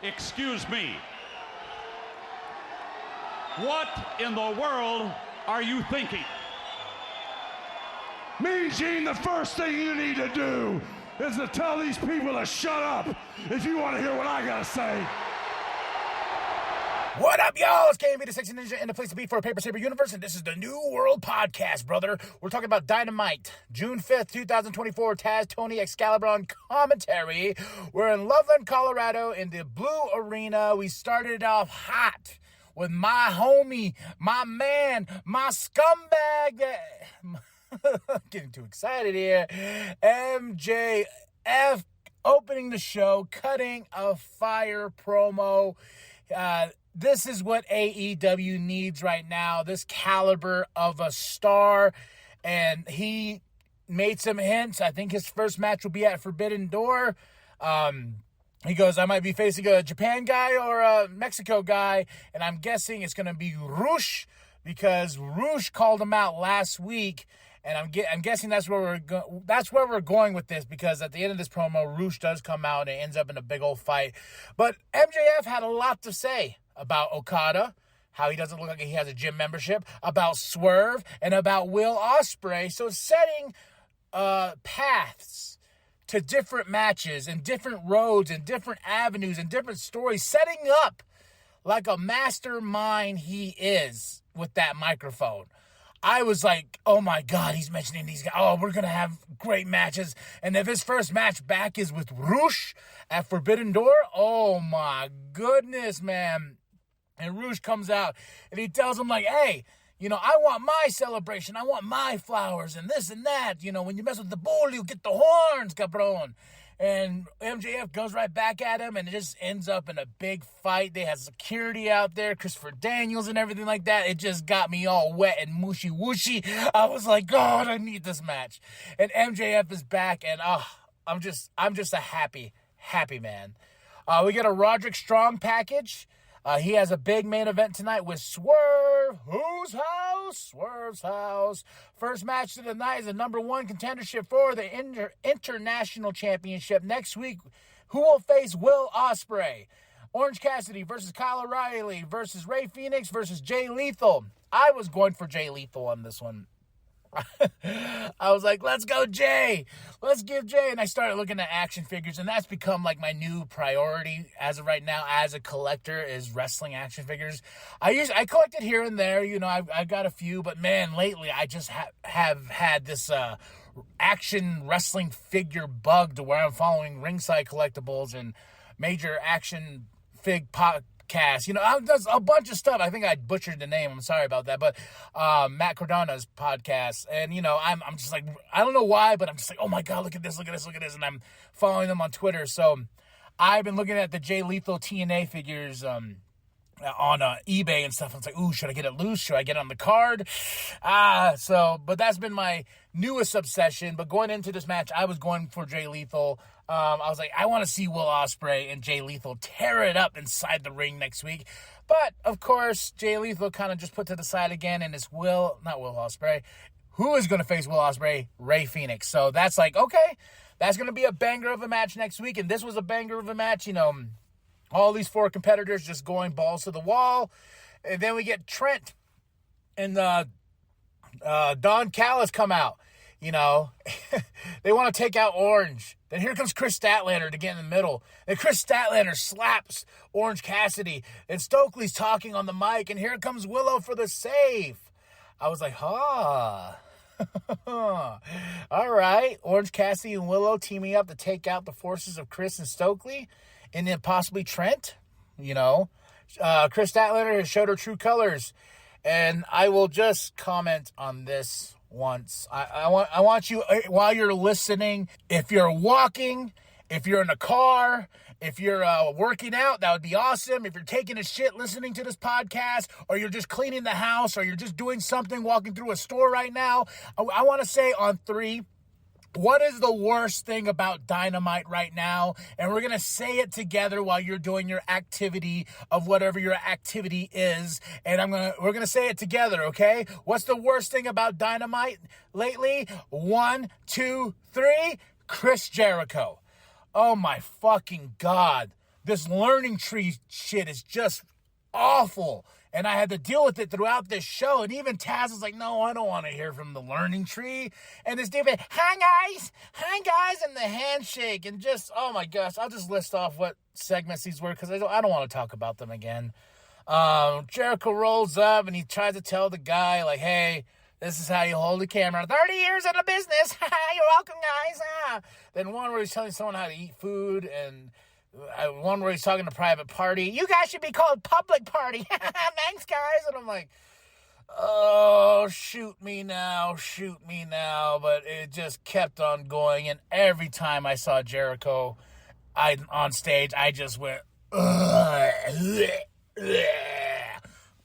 Excuse me. What in the world are you thinking? Mean Gene, the first thing you need to do is to tell these people to shut up if you want to hear what I gotta say. What up, y'all? It's KMV, the Sexy Ninja, and the place to be for a Paper Saber universe, and this is the New World Podcast, brother. We're talking about Dynamite, June 5th, 2024, Taz, Tony, Excalibur on commentary. We're in Loveland, Colorado, in the Blue Arena. We started off hot with my homie, my man, my scumbag, getting too excited here, MJF, opening the show, cutting a fire promo. This is what AEW needs right now, this caliber of a star, and he made some hints. I think his first match will be at Forbidden Door. He goes, I might be facing a Japan guy or a Mexico guy, and I'm guessing it's going to be Roosh, because Roosh called him out last week, and I'm guessing that's where we're going with this, because at the end of this promo, Roosh does come out and it ends up in a big old fight. But MJF had a lot to say about Okada, how he doesn't look like he has a gym membership, about Swerve, and about Will Ospreay. So setting paths to different matches and different roads and different avenues and different stories, setting up like a mastermind he is with that microphone. I was like, oh my God, he's mentioning these guys. Oh, we're going to have great matches. And if his first match back is with Roosh at Forbidden Door, oh my goodness, man. And Roosh comes out and he tells him like, hey, you know, I want my celebration. I want my flowers and this and that. You know, when you mess with the bull, you get the horns, cabron. And MJF goes right back at him, and it just ends up in a big fight. They have security out there, Christopher Daniels and everything like that. It just got me all wet and mushy wooshy. I was like, God, I need this match. And MJF is back, and I'm just a happy man. We get a Roderick Strong package. He has a big main event tonight with Swerve. Whose house? Swerve's house. First match of the night is the number one contendership for the International Championship. Next week, who will face Will Ospreay? Orange Cassidy versus Kyle O'Reilly versus Rey Fenix versus Jay Lethal. I was going for Jay Lethal on this one. I was like, let's go, Jay. Let's give Jay. And I started looking at action figures, and that's become like my new priority as of right now as a collector, is wrestling action figures. I collected here and there, you know, I've got a few, but man, lately I just have had this action wrestling figure bug to where I'm following Ringside Collectibles and Major Action Fig Podcast. You know, there's a bunch of stuff. I think I butchered the name. I'm sorry about that. But Matt Cardona's podcast. And, you know, I'm just like, I don't know why, but I'm just like, oh my God, look at this. And I'm following them on Twitter. So I've been looking at the Jay Lethal TNA figures on eBay and stuff. I was like, ooh, should I get it loose? Should I get it on the card? But that's been my newest obsession. But going into this match, I was going for Jay Lethal. I was like, I want to see Will Ospreay and Jay Lethal tear it up inside the ring next week. But, of course, Jay Lethal kind of just put to the side again, and it's not Will Ospreay. Who is going to face Will Ospreay? Rey Fenix. So that's like, okay, that's going to be a banger of a match next week. And this was a banger of a match, you know. All these four competitors just going balls to the wall. And then we get Trent and Don Callis come out. You know, they want to take out Orange. Then here comes Chris Statlander to get in the middle. And Chris Statlander slaps Orange Cassidy. And Stokely's talking on the mic. And here comes Willow for the save. I was like, All right. Orange Cassidy and Willow teaming up to take out the forces of Chris and Stokely. And then possibly Trent. You know, Chris Statlander has showed her true colors. And I will just comment on this once. I want you, while you're listening, if you're walking, if you're in a car, if you're working out, that would be awesome. If you're taking a shit listening to this podcast, or you're just cleaning the house, or you're just doing something, walking through a store right now, I want to say on 3, what is the worst thing about Dynamite right now? And we're going to say it together while you're doing your activity of whatever your activity is. And we're going to say it together, okay? What's the worst thing about Dynamite lately? 1, 2, 3, Chris Jericho. Oh my fucking God. this learning tree shit is just awful. And I had to deal with it throughout this show. And even Taz was like, no, I don't want to hear from the learning tree. And this David, hi guys, and the handshake. And just, oh my gosh, I'll just list off what segments these were because I don't want to talk about them again. Jericho rolls up and he tries to tell the guy, like, hey, this is how you hold the camera. 30 years in the business. You're welcome, guys. Then one where he's telling someone how to eat food, and one where he's talking to Private Party. You guys should be called Public Party. Thanks, guys. And I'm like, oh, shoot me now. But it just kept on going. And every time I saw Jericho on stage, I just went,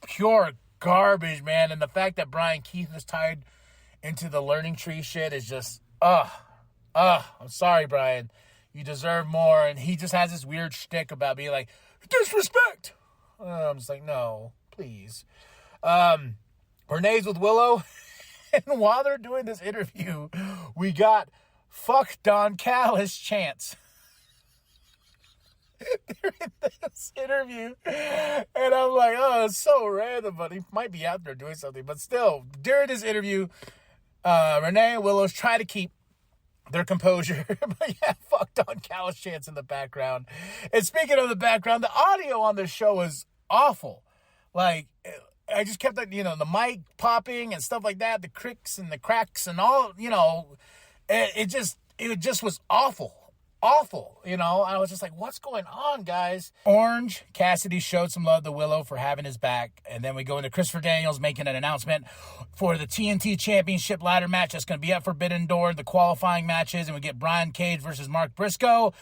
pure garbage, man. And the fact that Brian Keith is tied into the learning tree shit is just, I'm sorry, Brian. You deserve more. And he just has this weird shtick about being like, disrespect. I'm just like, no, please. Renee's with Willow. And while they're doing this interview, we got fuck Don Callis chants. During this interview. And I'm like, oh, it's so random, but he might be out there doing something. But still, during this interview, Renee and Willow's try to keep their composure. But yeah, fuck Don Callis chants in the background. And speaking of the background, the audio on this show is awful. Like, I just kept, the mic popping and stuff like that, the cricks and the cracks and all, it just was awful. Awful, I was just like, what's going on, guys? Orange Cassidy showed some love to Willow for having his back. And then we go into Christopher Daniels making an announcement for the TNT Championship ladder match that's going to be at Forbidden Door, the qualifying matches. And we get Brian Cage versus Mark Briscoe.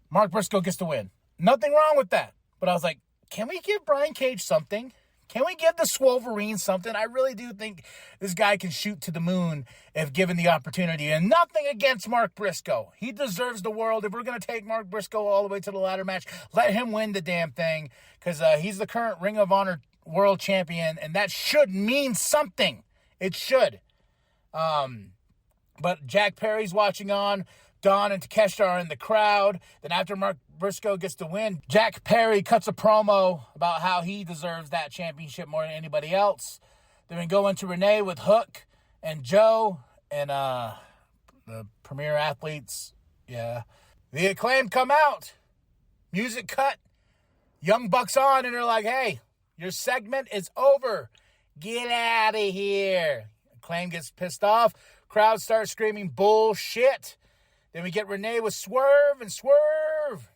Mark Briscoe gets the win. Nothing wrong with that. But I was like, can we give Brian Cage something? Can we give the Swolverine something? I really do think this guy can shoot to the moon if given the opportunity. And nothing against Mark Briscoe. He deserves the world. If we're going to take Mark Briscoe all the way to the ladder match, let him win the damn thing. Because he's the current Ring of Honor World Champion. And that should mean something. It should. But Jack Perry's watching on. Don and Takeshita are in the crowd. Then after Mark Briscoe gets the win, Jack Perry cuts a promo about how he deserves that championship more than anybody else. Then we go into Renee with Hook and Joe and the Premier Athletes. Yeah. The Acclaim come out. Music cut. Young Bucks on, and they're like, hey, your segment is over. Get out of here. Acclaim gets pissed off. Crowd starts screaming bullshit. Then we get Renee with Swerve, and Swerve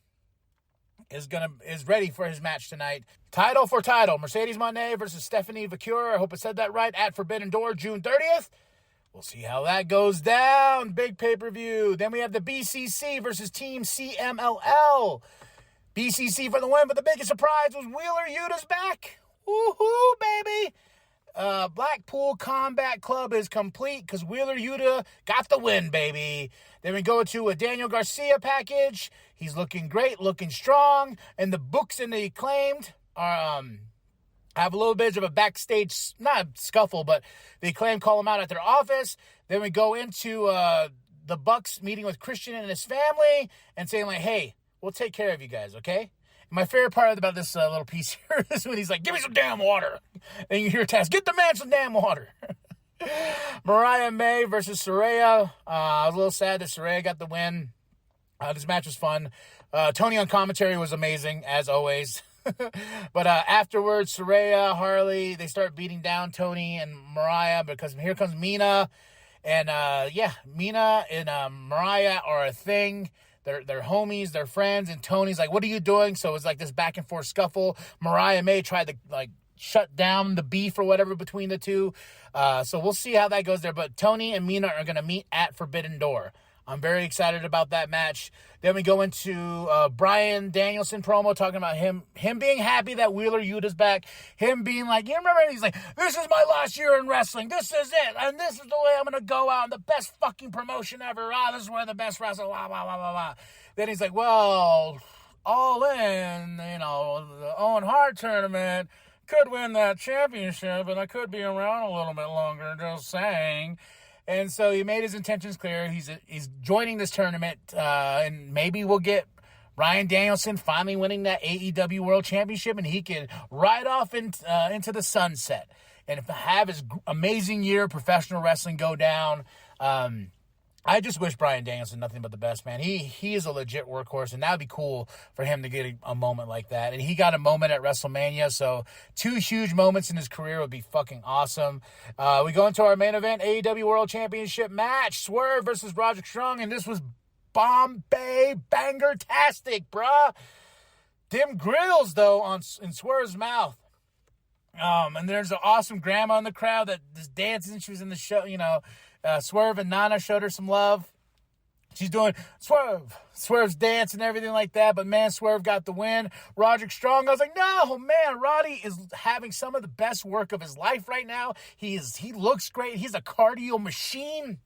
is ready for his match tonight. Title for title. Mercedes Moné versus Stephanie Vaquer. I hope I said that right. At Forbidden Door, June 30th. We'll see how that goes down. Big pay-per-view. Then we have the BCC versus Team CMLL. BCC for the win, but the biggest surprise was Wheeler Yuta's back. Woohoo, baby. Blackpool Combat Club is complete because Wheeler Yuta got the win, baby. Then we go to a Daniel Garcia package. He's looking great, looking strong. And the Books and the Acclaimed are have a little bit of a backstage, not scuffle, but the Acclaimed call him out at their office. Then we go into the Bucks meeting with Christian and his family and saying like, hey, we'll take care of you guys, okay? My favorite part about this little piece here is when he's like, give me some damn water. And you hear Taz, get the man some damn water. Mariah May versus Saraya. I was a little sad that Saraya got the win. This match was fun. Tony on commentary was amazing, as always. But afterwards, Saraya, Harley, they start beating down Tony and Mariah because here comes Mina. And, Mina and Mariah are a thing. They're homies, they're friends, and Tony's like, what are you doing? So it's like this back and forth scuffle. Mariah May tried to shut down the beef or whatever between the two. So we'll see how that goes there. But Tony and Mina are going to meet at Forbidden Door. I'm very excited about that match. Then we go into Bryan Danielson promo talking about him being happy that Wheeler Yuta's back. Him being like, you remember, he's like, this is my last year in wrestling. This is it. And this is the way I'm going to go out. The best fucking promotion ever. This is where the best wrestler, blah, blah, blah, blah, blah. Then he's like, well, All In, the Owen Hart tournament could win that championship, and I could be around a little bit longer, just saying. And so he made his intentions clear. He's joining this tournament, and maybe we'll get Bryan Danielson finally winning that AEW World Championship, and he can ride off into the sunset and have his amazing year of professional wrestling go down. I just wish Bryan Danielson nothing but the best, man. He is a legit workhorse, and that would be cool for him to get a moment like that. And he got a moment at WrestleMania, so 2 huge moments in his career would be fucking awesome. We go into our main event, AEW World Championship match, Swerve versus Roderick Strong, and this was Bombay banger-tastic, bruh. Them grills, though, in Swerve's mouth. And there's an awesome grandma in the crowd that is dancing. She was in the show, Swerve and Nana showed her some love. She's doing Swerve's dance and everything like that. But, man, Swerve got the win. Roderick Strong, I was like, no, man, Roddy is having some of the best work of his life right now. He looks great. He's a cardio machine.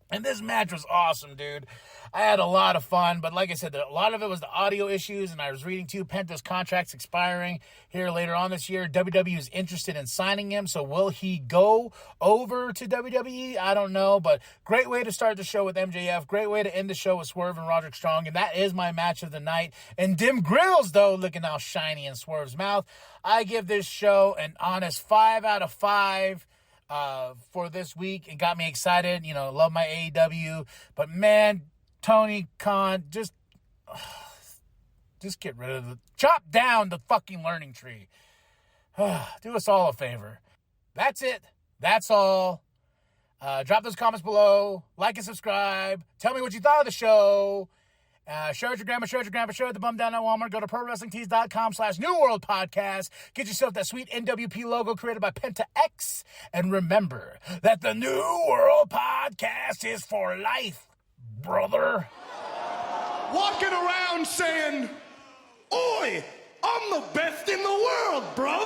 And this match was awesome, dude. I had a lot of fun, but like I said, a lot of it was the audio issues, and I was reading, too, Penta's contract's expiring here later on this year. WWE is interested in signing him, so will he go over to WWE? I don't know, but great way to start the show with MJF. Great way to end the show with Swerve and Roderick Strong, and that is my match of the night. And Dim Grills, though, looking all shiny in Swerve's mouth. I give this show an honest 5 out of 5. For this week. It got me excited. Love my AEW. But, man, Tony Khan, just get rid of chop down the fucking learning tree. Do us all a favor. That's it. That's all. Drop those comments below. Like and subscribe. Tell me what you thought of the show. Share with your grandma, share with your grandpa, share with the bum down at Walmart. Go to ProWrestlingTees.com/New World Podcast. Get yourself that sweet nWp logo created by Penta X. And remember that the New World Podcast is for life, brother. Walking around saying, "Oi, I'm the best in the world, bro."